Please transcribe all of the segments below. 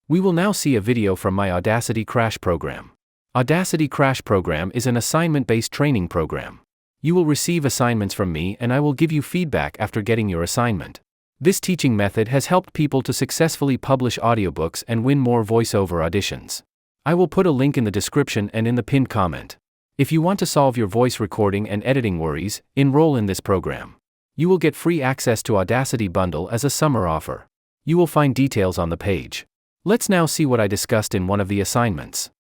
We will now see a video from my Audacity Crash Program. Audacity Crash Program is an assignment-based training program. You will receive assignments from me and I will give you feedback after getting your assignment. This teaching method has helped people to successfully publish audiobooks and win more voiceover auditions. I will put a link in the description and in the pinned comment. If you want to solve your voice recording and editing worries, enroll in this program. You will get free access to Audacity Bundle as a summer offer. You will find details on the page. Let's now see what I discussed in one of the assignments.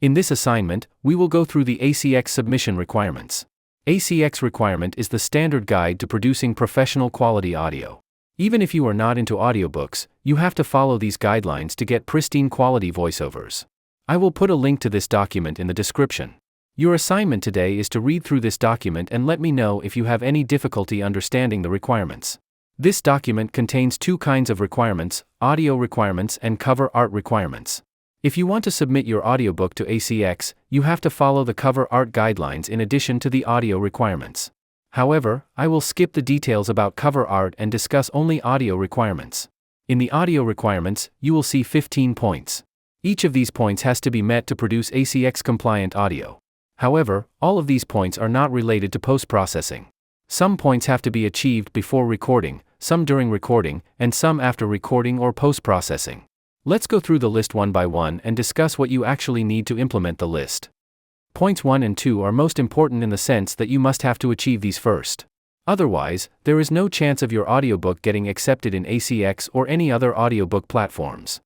In this assignment, we will go through the ACX submission requirements. ACX requirement is the standard guide to producing professional quality audio. Even if you are not into audiobooks, you have to follow these guidelines to get pristine quality voiceovers. I will put a link to this document in the description. Your assignment today is to read through this document and let me know if you have any difficulty understanding the requirements. This document contains two kinds of requirements, audio requirements and cover art requirements. If you want to submit your audiobook to ACX, you have to follow the cover art guidelines in addition to the audio requirements. However, I will skip the details about cover art and discuss only audio requirements. In the audio requirements, you will see 15 points. Each of these points has to be met to produce ACX compliant audio. However, all of these points are not related to post-processing. Some points have to be achieved before recording, some during recording, and some after recording or post-processing. Let's go through the list one by one and discuss what you actually need to implement the list. Points 1 and 2 are most important in the sense that you must have to achieve these first. Otherwise, there is no chance of your audiobook getting accepted in ACX or any other audiobook platforms.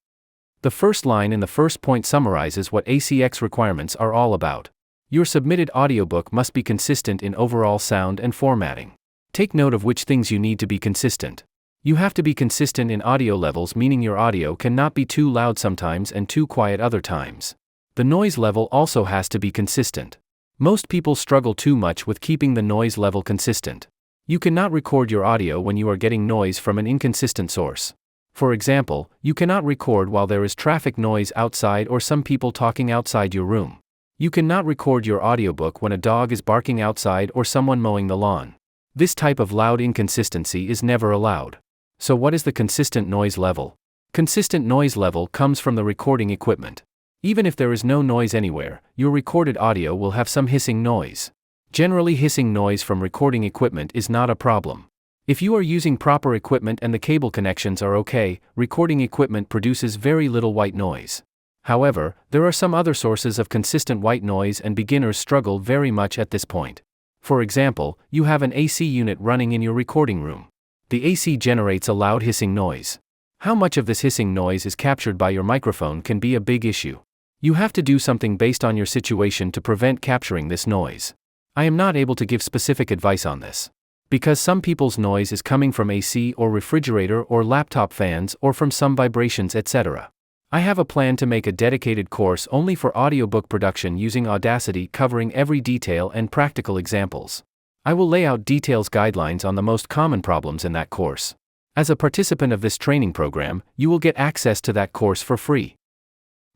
The first line in the first point summarizes what ACX requirements are all about. Your submitted audiobook must be consistent in overall sound and formatting. Take note of which things you need to be consistent. You have to be consistent in audio levels, meaning your audio cannot be too loud sometimes and too quiet other times. The noise level also has to be consistent. Most people struggle too much with keeping the noise level consistent. You cannot record your audio when you are getting noise from an inconsistent source. For example, you cannot record while there is traffic noise outside or some people talking outside your room. You cannot record your audiobook when a dog is barking outside or someone mowing the lawn. This type of loud inconsistency is never allowed. So what is the consistent noise level? Consistent noise level comes from the recording equipment. Even if there is no noise anywhere, your recorded audio will have some hissing noise. Generally, hissing noise from recording equipment is not a problem. If you are using proper equipment and the cable connections are okay, recording equipment produces very little white noise. However, there are some other sources of consistent white noise and beginners struggle very much at this point. For example, you have an AC unit running in your recording room. The AC generates a loud hissing noise. How much of this hissing noise is captured by your microphone can be a big issue. You have to do something based on your situation to prevent capturing this noise. I am not able to give specific advice on this. Because some people's noise is coming from AC or refrigerator or laptop fans or from some vibrations, etc. I have a plan to make a dedicated course only for audiobook production using Audacity, covering every detail and practical examples. I will lay out details guidelines on the most common problems in that course. As a participant of this training program, you will get access to that course for free.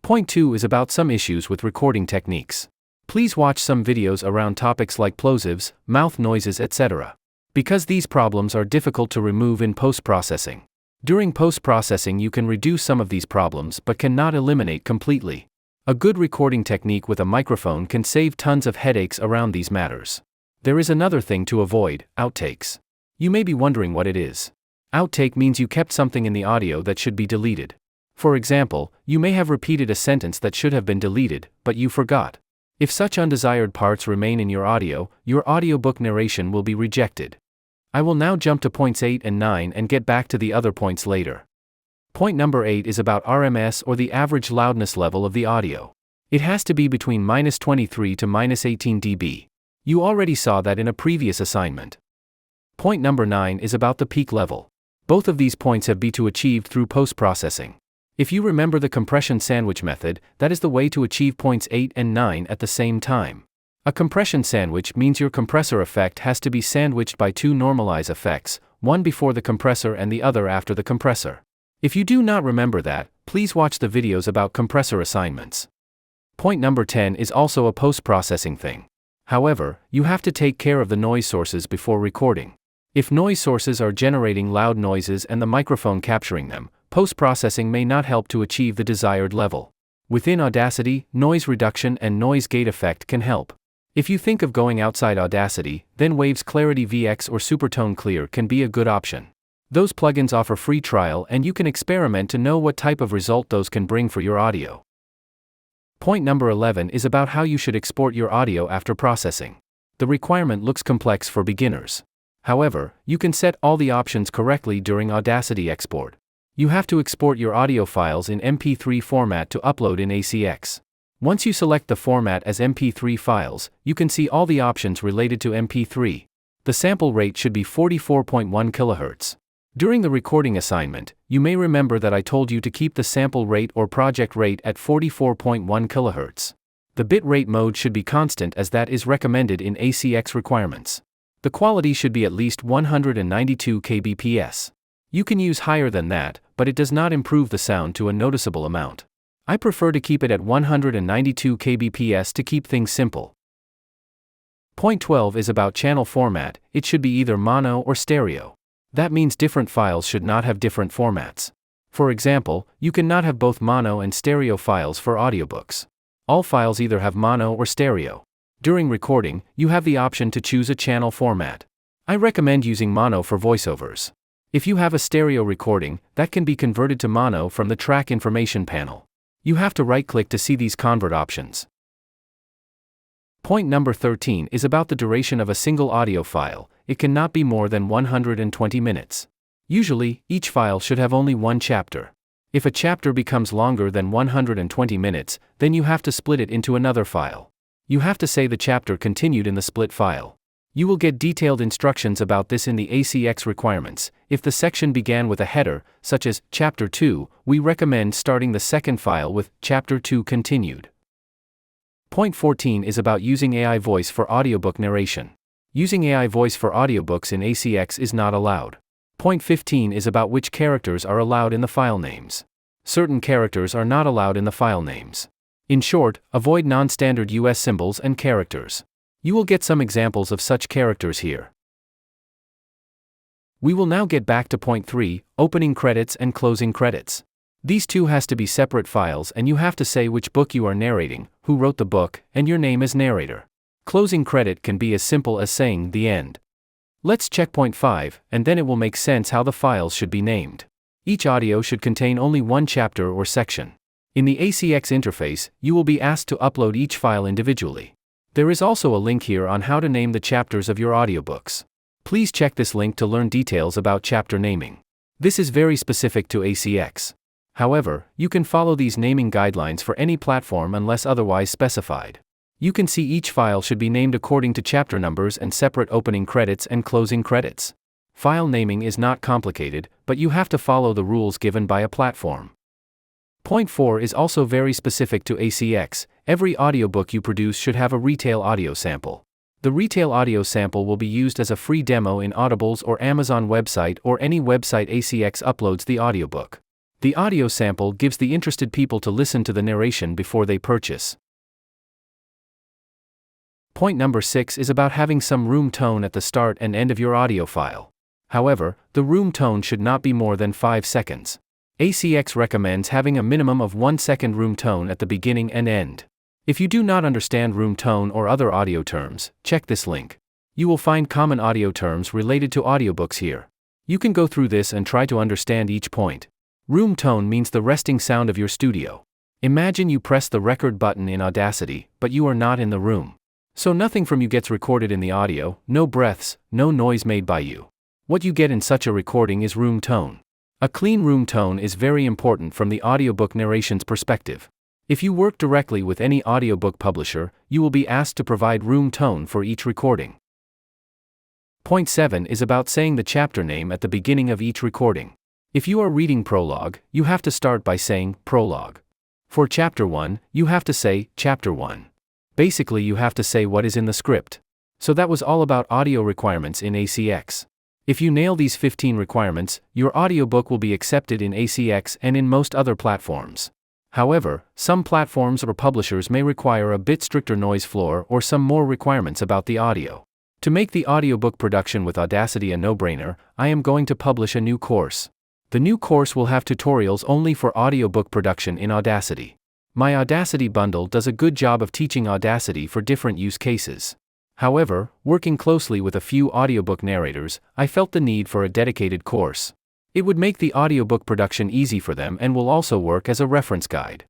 Point 2 is about some issues with recording techniques. Please watch some videos around topics like plosives, mouth noises, etc. Because these problems are difficult to remove in post-processing. During post-processing you can reduce some of these problems but cannot eliminate completely. A good recording technique with a microphone can save tons of headaches around these matters. There is another thing to avoid, outtakes. You may be wondering what it is. Outtake means you kept something in the audio that should be deleted. For example, you may have repeated a sentence that should have been deleted, but you forgot. If such undesired parts remain in your audiobook narration will be rejected. I will now jump to points 8 and 9 and get back to the other points later. Point number 8 is about RMS, or the average loudness level of the audio. It has to be between -23 to -18 dB. You already saw that in a previous assignment. Point number 9 is about the peak level. Both of these points have to be achieved through post-processing. If you remember the compression sandwich method, that is the way to achieve points 8 and 9 at the same time. A compression sandwich means your compressor effect has to be sandwiched by two normalize effects, one before the compressor and the other after the compressor. If you do not remember that, please watch the videos about compressor assignments. Point number 10 is also a post-processing thing. However, you have to take care of the noise sources before recording. If noise sources are generating loud noises and the microphone capturing them, Post-processing may not help to achieve the desired level. Within Audacity, noise reduction and noise gate effect can help. If you think of going outside Audacity, then Waves Clarity VX or Supertone Clear can be a good option. Those plugins offer free trial and you can experiment to know what type of result those can bring for your audio. Point number 11 is about how you should export your audio after processing. The requirement looks complex for beginners. However, you can set all the options correctly during Audacity export. You have to export your audio files in MP3 format to upload in ACX. Once you select the format as MP3 files, you can see all the options related to MP3. The sample rate should be 44.1 kHz. During the recording assignment, you may remember that I told you to keep the sample rate or project rate at 44.1 kHz. The bit rate mode should be constant as that is recommended in ACX requirements. The quality should be at least 192 kbps. You can use higher than that, but it does not improve the sound to a noticeable amount. I prefer to keep it at 192 kbps to keep things simple. Point 12 is about channel format. It should be either mono or stereo. That means different files should not have different formats. For example, you cannot have both mono and stereo files for audiobooks. All files either have mono or stereo. During recording, you have the option to choose a channel format. I recommend using mono for voiceovers. If you have a stereo recording, that can be converted to mono from the track information panel. You have to right-click to see these convert options. Point number 13 is about the duration of a single audio file. It cannot be more than 120 minutes. Usually, each file should have only one chapter. If a chapter becomes longer than 120 minutes, then you have to split it into another file. You have to say the chapter continued in the split file. You will get detailed instructions about this in the ACX requirements. If the section began with a header, such as Chapter 2, we recommend starting the second file with Chapter 2 continued. Point 14 is about using AI voice for audiobook narration. Using AI voice for audiobooks in ACX is not allowed. Point 15 is about which characters are allowed in the file names. Certain characters are not allowed in the file names. In short, avoid non-standard US symbols and characters. You will get some examples of such characters here. We will now get back to point 3, opening credits and closing credits. These two has to be separate files and you have to say which book you are narrating, who wrote the book, and your name as narrator. Closing credit can be as simple as saying the end. Let's check point 5, and then it will make sense how the files should be named. Each audio should contain only one chapter or section. In the ACX interface, you will be asked to upload each file individually. There is also a link here on how to name the chapters of your audiobooks. Please check this link to learn details about chapter naming. This is very specific to ACX. However, you can follow these naming guidelines for any platform unless otherwise specified. You can see each file should be named according to chapter numbers and separate opening credits and closing credits. File naming is not complicated, but you have to follow the rules given by a platform. Point 4 is also very specific to ACX. Every audiobook you produce should have a retail audio sample. The retail audio sample will be used as a free demo in Audible's or Amazon website or any website ACX uploads the audiobook. The audio sample gives the interested people to listen to the narration before they purchase. Point number 6 is about having some room tone at the start and end of your audio file. However, the room tone should not be more than 5 seconds. ACX recommends having a minimum of 1 second room tone at the beginning and end. If you do not understand room tone or other audio terms, check this link. You will find common audio terms related to audiobooks here. You can go through this and try to understand each point. Room tone means the resting sound of your studio. Imagine you press the record button in Audacity, but you are not in the room. So nothing from you gets recorded in the audio, no breaths, no noise made by you. What you get in such a recording is room tone. A clean room tone is very important from the audiobook narration's perspective. If you work directly with any audiobook publisher, you will be asked to provide room tone for each recording. Point 7 is about saying the chapter name at the beginning of each recording. If you are reading prologue, you have to start by saying prologue. For chapter 1, you have to say chapter 1. Basically, you have to say what is in the script. So that was all about audio requirements in ACX. If you nail these 15 requirements, your audiobook will be accepted in ACX and in most other platforms. However, some platforms or publishers may require a bit stricter noise floor or some more requirements about the audio. To make the audiobook production with Audacity a no-brainer, I am going to publish a new course. The new course will have tutorials only for audiobook production in Audacity. My Audacity bundle does a good job of teaching Audacity for different use cases. However, working closely with a few audiobook narrators, I felt the need for a dedicated course. It would make the audiobook production easy for them and will also work as a reference guide.